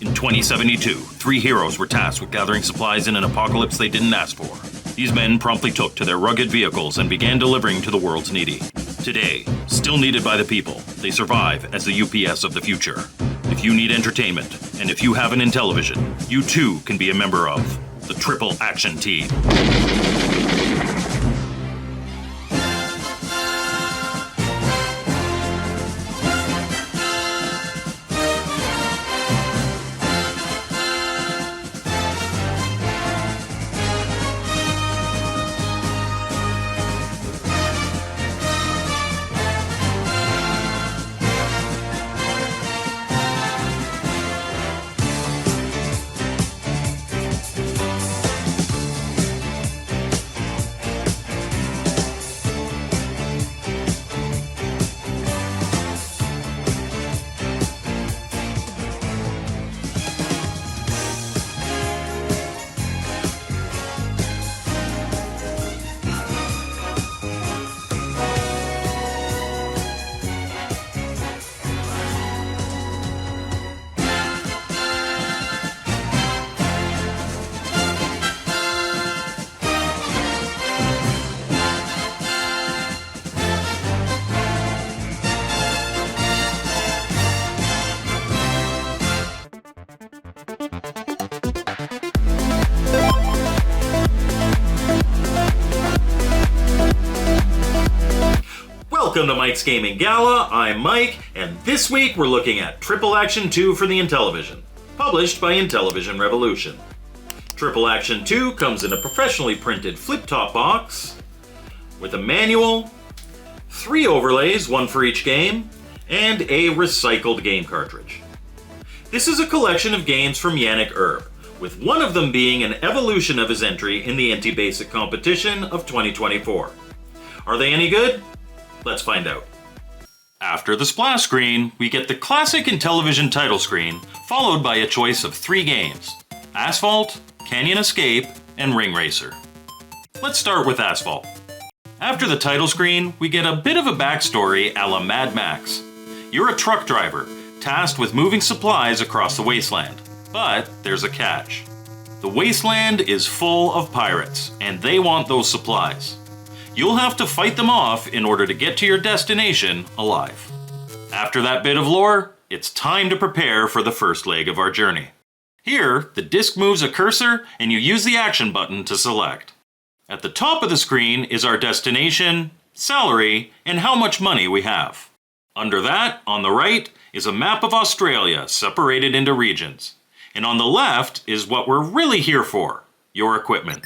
In 2072, 3 heroes were tasked with gathering supplies in an apocalypse they didn't ask for. These men promptly took to their rugged vehicles and began delivering to the world's needy. Today, still needed by the people, they survive as the UPS of the future. If you need entertainment, and if you have an Intellivision, you too can be a member of the Triple Action Team. Welcome to Mike's Gaming Gala, I'm Mike, and this week we're looking at Triple Action 2 for the Intellivision, published by Intellivision Revolution. Triple Action 2 comes in a professionally printed flip-top box, with a manual, 3 overlays, 1 for each game, and a recycled game cartridge. This is a collection of games from Yannick Erb, with one of them being an evolution of his entry in the Inti Basic competition of 2024. Are they any good? Let's find out. After the splash screen, we get the classic Intellivision title screen, followed by a choice of 3 games: Asphalt, Canyon Escape, and Ring Racer. Let's start with Asphalt. After the title screen, we get a bit of a backstory a la Mad Max. You're a truck driver, tasked with moving supplies across the wasteland. But there's a catch. The wasteland is full of pirates, and they want those supplies. You'll have to fight them off in order to get to your destination alive. After that bit of lore, it's time to prepare for the first leg of our journey. Here, the disc moves a cursor and you use the action button to select. At the top of the screen is our destination, salary, and how much money we have. Under that, on the right, is a map of Australia separated into regions. And on the left is what we're really here for, your equipment.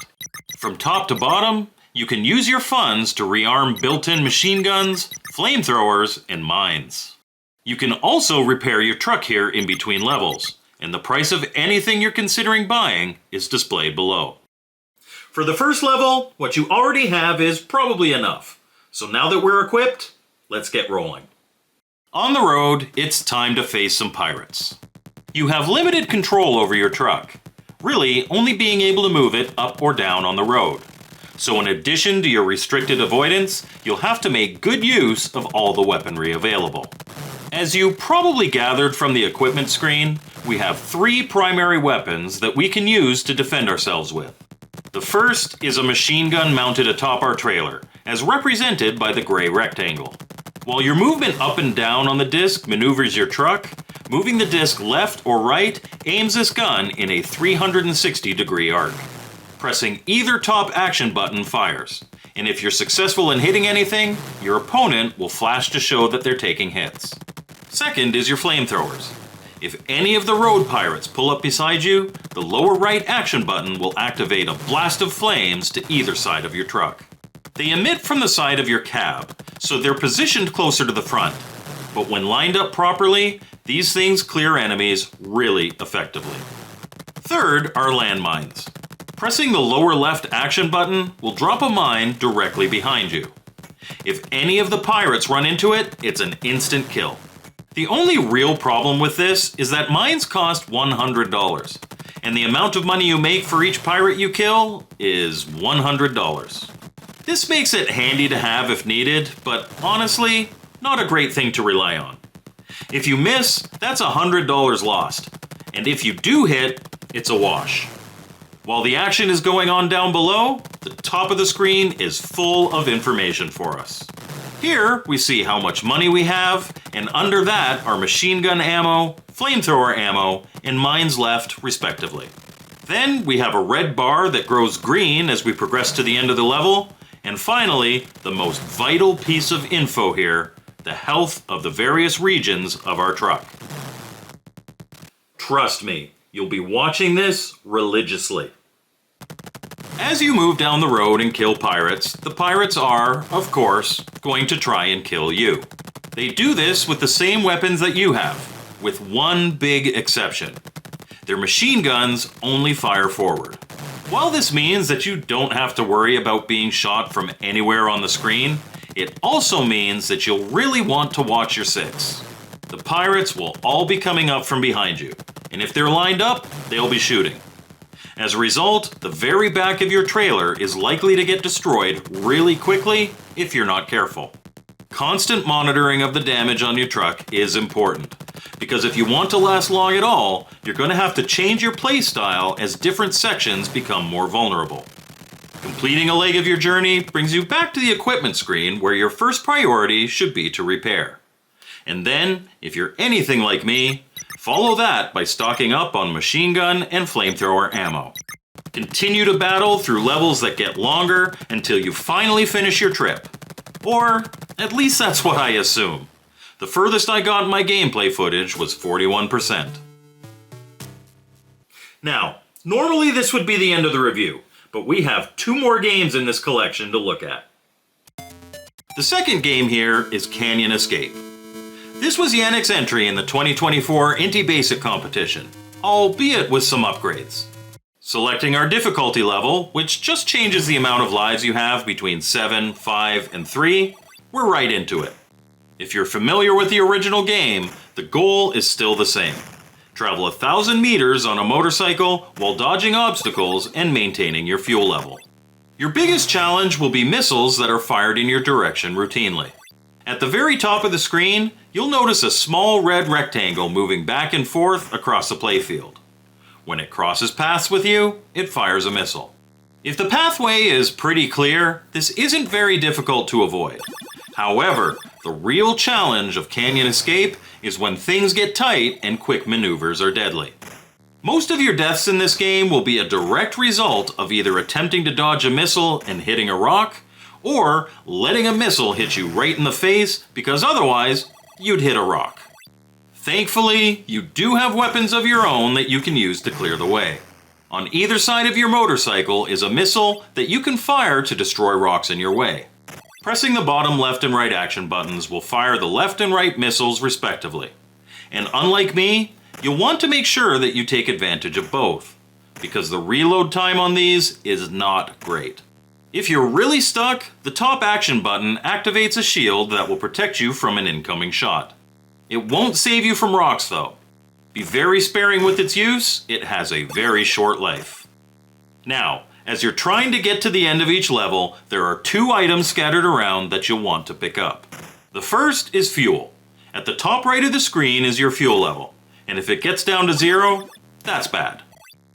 From top to bottom, you can use your funds to rearm built-in machine guns, flamethrowers, and mines. You can also repair your truck here in between levels, and the price of anything you're considering buying is displayed below. For the first level, what you already have is probably enough. So now that we're equipped, let's get rolling. On the road, it's time to face some pirates. You have limited control over your truck, really only being able to move it up or down on the road. So in addition to your restricted avoidance, you'll have to make good use of all the weaponry available. As you probably gathered from the equipment screen, we have 3 primary weapons that we can use to defend ourselves with. The first is a machine gun mounted atop our trailer, as represented by the gray rectangle. While your movement up and down on the disc maneuvers your truck, moving the disc left or right aims this gun in a 360-degree arc. Pressing either top action button fires, and if you're successful in hitting anything, your opponent will flash to show that they're taking hits. Second is your flamethrowers. If any of the road pirates pull up beside you, the lower right action button will activate a blast of flames to either side of your truck. They emit from the side of your cab, so they're positioned closer to the front. But when lined up properly, these things clear enemies really effectively. Third are landmines. Pressing the lower left action button will drop a mine directly behind you. If any of the pirates run into it, it's an instant kill. The only real problem with this is that mines cost $100, and the amount of money you make for each pirate you kill is $100. This makes it handy to have if needed, but honestly, not a great thing to rely on. If you miss, that's $100 lost. And if you do hit, it's a wash. While the action is going on down below, the top of the screen is full of information for us. Here, we see how much money we have, and under that are machine gun ammo, flamethrower ammo, and mines left, respectively. Then we have a red bar that grows green as we progress to the end of the level, and finally, the most vital piece of info here, the health of the various regions of our truck. Trust me, you'll be watching this religiously. As you move down the road and kill pirates, the pirates are, of course, going to try and kill you. They do this with the same weapons that you have, with one big exception. Their machine guns only fire forward. While this means that you don't have to worry about being shot from anywhere on the screen, it also means that you'll really want to watch your six. The pirates will all be coming up from behind you, and if they're lined up, they'll be shooting. As a result, the very back of your trailer is likely to get destroyed really quickly if you're not careful. Constant monitoring of the damage on your truck is important, because if you want to last long at all, you're going to have to change your play style as different sections become more vulnerable. Completing a leg of your journey brings you back to the equipment screen where your first priority should be to repair. And then, if you're anything like me, follow that by stocking up on machine gun and flamethrower ammo. Continue to battle through levels that get longer until you finally finish your trip. Or, at least that's what I assume. The furthest I got in my gameplay footage was 41%. Now, normally this would be the end of the review, but we have 2 more games in this collection to look at. The second game here is Canyon Escape. This was Yannick's entry in the 2024 Inti Basic competition, albeit with some upgrades. Selecting our difficulty level, which just changes the amount of lives you have between 7, 5, and 3, we're right into it. If you're familiar with the original game, the goal is still the same. Travel 1,000 meters on a motorcycle while dodging obstacles and maintaining your fuel level. Your biggest challenge will be missiles that are fired in your direction routinely. At the very top of the screen, you'll notice a small red rectangle moving back and forth across the playfield. When it crosses paths with you, it fires a missile. If the pathway is pretty clear, this isn't very difficult to avoid. However, the real challenge of Canyon Escape is when things get tight and quick maneuvers are deadly. Most of your deaths in this game will be a direct result of either attempting to dodge a missile and hitting a rock, or letting a missile hit you right in the face because otherwise you'd hit a rock. Thankfully, you do have weapons of your own that you can use to clear the way. On either side of your motorcycle is a missile that you can fire to destroy rocks in your way. Pressing the bottom left and right action buttons will fire the left and right missiles respectively. And unlike me, you'll want to make sure that you take advantage of both, because the reload time on these is not great. If you're really stuck, the top action button activates a shield that will protect you from an incoming shot. It won't save you from rocks though. Be very sparing with its use, it has a very short life. Now, as you're trying to get to the end of each level, there are 2 items scattered around that you'll want to pick up. The first is fuel. At the top right of the screen is your fuel level, and if it gets down to 0, that's bad.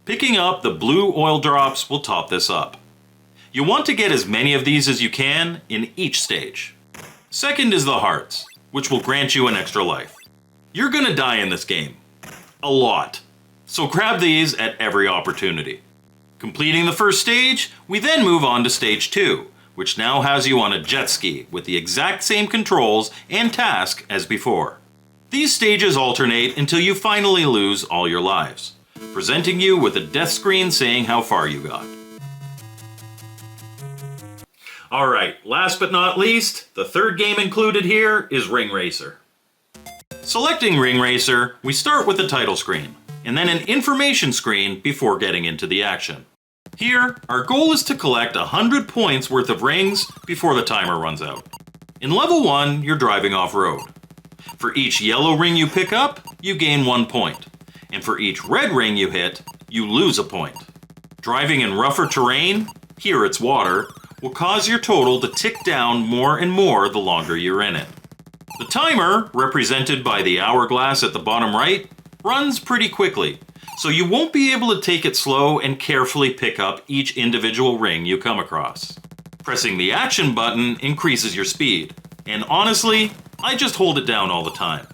Picking up the blue oil drops will top this up. You want to get as many of these as you can in each stage. Second is the hearts, which will grant you an extra life. You're gonna die in this game. A lot. So grab these at every opportunity. Completing the first stage, we then move on to stage 2, which now has you on a jet ski with the exact same controls and task as before. These stages alternate until you finally lose all your lives, presenting you with a death screen saying how far you got. Alright, last but not least, the third game included here is Ring Racer. Selecting Ring Racer, we start with the title screen, and then an information screen before getting into the action. Here, our goal is to collect 100 points worth of rings before the timer runs out. In level 1, you're driving off-road. For each yellow ring you pick up, you gain 1 point, and for each red ring you hit, you lose a point. Driving in rougher terrain, here it's water, will cause your total to tick down more and more the longer you're in it. The timer, represented by the hourglass at the bottom right, runs pretty quickly, so you won't be able to take it slow and carefully pick up each individual ring you come across. Pressing the action button increases your speed, and honestly, I just hold it down all the time.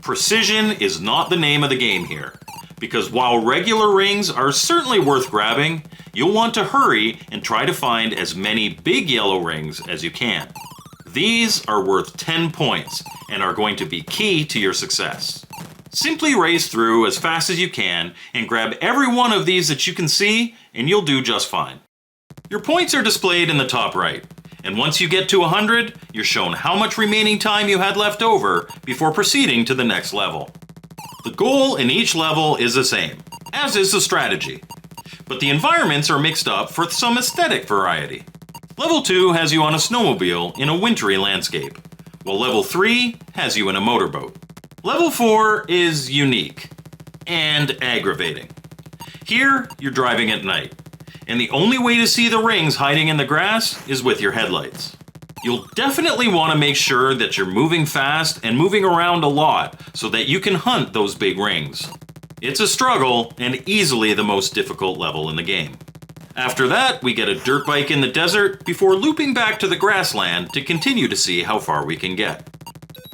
Precision is not the name of the game here, because while regular rings are certainly worth grabbing, you'll want to hurry and try to find as many big yellow rings as you can. These are worth 10 points and are going to be key to your success. Simply race through as fast as you can and grab every one of these that you can see, and you'll do just fine. Your points are displayed in the top right, and once you get to 100, you're shown how much remaining time you had left over before proceeding to the next level. The goal in each level is the same, as is the strategy, but the environments are mixed up for some aesthetic variety. Level 2 has you on a snowmobile in a wintry landscape, while Level 3 has you in a motorboat. Level 4 is unique and aggravating. Here, you're driving at night, and the only way to see the rings hiding in the grass is with your headlights. You'll definitely want to make sure that you're moving fast and moving around a lot so that you can hunt those big rings. It's a struggle and easily the most difficult level in the game. After that, we get a dirt bike in the desert before looping back to the grassland to continue to see how far we can get.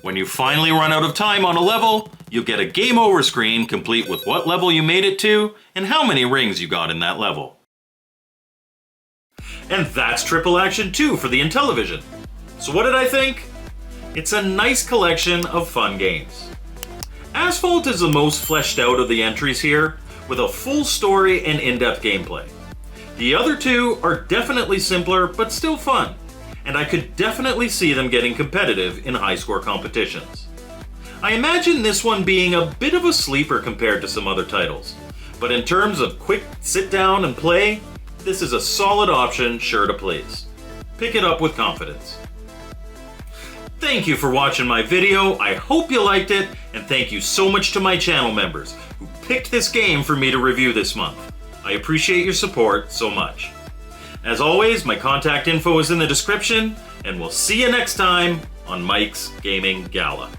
When you finally run out of time on a level, you'll get a game over screen complete with what level you made it to and how many rings you got in that level. And that's Triple Action 2 for the Intellivision. So what did I think? It's a nice collection of fun games. Asphalt is the most fleshed out of the entries here, with a full story and in-depth gameplay. The other two are definitely simpler, but still fun, and I could definitely see them getting competitive in high-score competitions. I imagine this one being a bit of a sleeper compared to some other titles, but in terms of quick sit down and play, this is a solid option sure to please. Pick it up with confidence. Thank you for watching my video, I hope you liked it, and thank you so much to my channel members who picked this game for me to review this month. I appreciate your support so much. As always, my contact info is in the description, and we'll see you next time on Mike's Gaming Gala.